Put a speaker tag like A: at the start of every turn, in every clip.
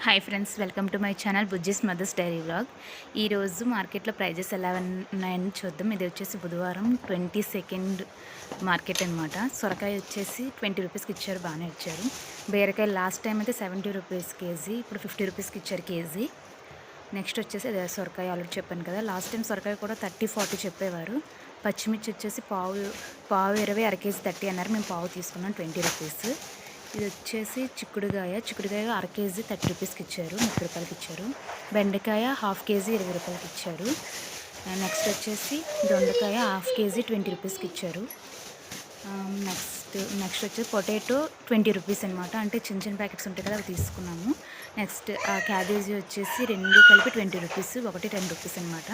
A: Hi friends, welcome to my channel Bujji's mother's diary vlog. ఈరోజు మార్కెట్లో prices ఎలా ఉన్నాయని చూద్దాం. ఇది వచ్చేసి బుధవారం 22nd మార్కెట్ అనమాట. సొరకాయ వచ్చేసి 20 రూపీస్కి ఇచ్చారు, బాగానే ఇచ్చారు. బీరకాయ లాస్ట్ టైం అయితే 70 రూపీస్ కేజీ, ఇప్పుడు 50 రూపీస్కి ఇచ్చారు కేజీ. నెక్స్ట్ వచ్చేసి అదే సొరకాయ ఆల్రెడీ చెప్పాను కదా, లాస్ట్ టైం సొరకాయ కూడా 30-40 చెప్పేవారు. పచ్చిమిర్చి వచ్చేసి పావు 20, అర కేజీ 30 అన్నారు. మేము పావు తీసుకున్నాం 20 రూపీస్. ఇది వచ్చేసి చిక్కుడుకాయ అర కేజీ 30 రూపీస్కి ఇచ్చారు, 30 రూపాయలకి ఇచ్చారు. బెండకాయ హాఫ్ కేజీ 20 రూపాయలకి ఇచ్చారు. నెక్స్ట్ వచ్చేసి దొండకాయ హాఫ్ కేజీ 20 రూపీస్కి ఇచ్చారు. నెక్స్ట్ వచ్చేసి పొటాటో 20 రూపీస్ అనమాట. అంటే చిన్న చిన్న ప్యాకెట్స్ ఉంటాయి కదా, అవి తీసుకున్నాము. నెక్స్ట్ క్యాబేజీ వచ్చేసి 2 కలిపి 20 రూపీస్, ఒకటి 10 రూపీస్ అనమాట.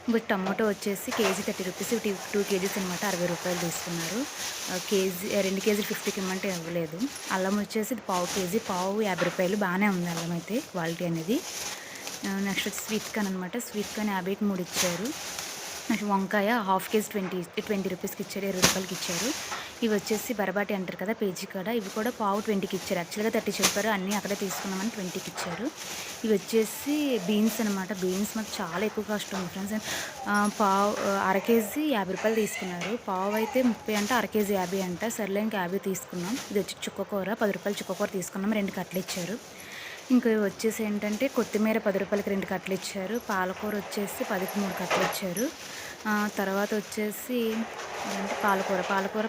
A: ఇంకో టమాటో వచ్చేసి కేజీ 30 రూపీస్, 2 కేజీస్ అనమాట, 60 రూపాయలు తీసుకున్నారు. 2 కేజీలు 50కి ఇమ్మంటే ఇవ్వలేదు. అల్లం వచ్చేసి పావు కేజీ, పావు 50 రూపాయలు. బాగానే ఉంది అల్లం అయితే, క్వాలిటీ అనేది. నెక్స్ట్ వచ్చి స్వీట్ కార్న్ అనమాట. స్వీట్ కార్న్ 50కి 3 ఇచ్చారు. వంకాయ హాఫ్ కేజీ 20 రూపీస్కి ఇచ్చారు, 20 రూపాయలకి ఇచ్చారు. ఇవి వచ్చేసి బరబాటి అంటారు కదా, పేజీ కాడ, ఇవి కూడా పావు 20కి ఇచ్చారు. యాక్చువల్గా 30 చెప్పారు, అన్నీ అక్కడే తీసుకున్నామని 20కి ఇచ్చారు. ఇవి వచ్చేసి బీన్స్ అనమాట. బీన్స్ మాకు చాలా ఎక్కువ కాస్ట్ ఉంది ఫ్రెండ్స్. పావు అర కేజీ 50 రూపాయలు తీసుకున్నారు. పావు అయితే 30 అంట, అర కేజీ 50 అంట. సర్లే ఇంకా 50 తీసుకున్నాం. ఇది వచ్చి చుక్కకూర 10 రూపాయలు చుక్కకూర తీసుకున్నాం, 2 కట్టలు ఇచ్చారు. ఇంకా వచ్చేసి ఏంటంటే కొత్తిమీర 10 రూపాయలకి 2 కట్టలు ఇచ్చారు. పాలకూర వచ్చేసి 10కి 3 కట్టలు ఇచ్చారు. తర్వాత వచ్చేసి పాలకూర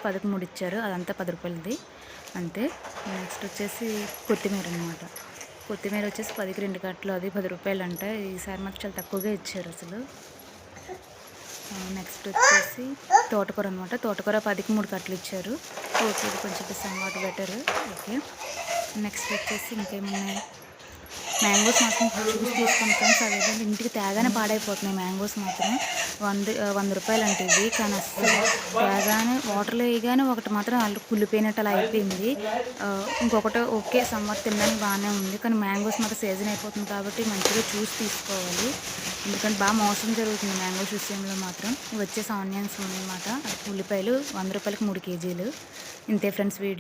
A: 10కి 3 ఇచ్చారు, అదంతా 10 రూపాయలది అంతే. నెక్స్ట్ వచ్చేసి కొత్తిమీర అనమాట. కొత్తిమీర వచ్చేసి 10కి 2 కట్టలు, అది 10 రూపాయలు అంట. ఈసారి మాకు చాలా తక్కువగా ఇచ్చారు అసలు. నెక్స్ట్ వచ్చేసి తోటకూర అనమాట. తోటకూర 10కి 3 కట్టలు ఇచ్చారు. ఓకే, ఇది కొంచెం సమ్వాట్ బెటర్. ఓకే, నెక్స్ట్ వచ్చేసి ఇంకేమున్నాయి, మ్యాంగోస్ మాత్రం చూసి తీసుకుని ఫ్రెండ్స్. అదే ఇంటికి తేగానే పాడైపోతున్నాయి మ్యాంగోస్ మాత్రం. 100 రూపాయలు అంటే ఇవి, కానీ అస్సలు తేగానే వాటర్లో వేయగానే ఒకటి మాత్రం వాళ్ళు కుళ్ళిపోయినట్టు అలా అయిపోయింది. ఇంకొకటి ఓకే, సమ్మర్ తినడానికి బాగానే ఉంది, కానీ మ్యాంగోస్ మాత్రం సీజన్ అయిపోతుంది కాబట్టి మంచిగా చూసి తీసుకోవాలి. ఎందుకంటే బాగా మోసం జరుగుతుంది మ్యాంగోస్ విషయంలో మాత్రం. ఇవి వచ్చేసి ఆనియన్స్ అనమాట, ఉల్లిపాయలు 100 రూపాయలకి 3 కేజీలు. ఇంతే ఫ్రెండ్స్ వీడియో.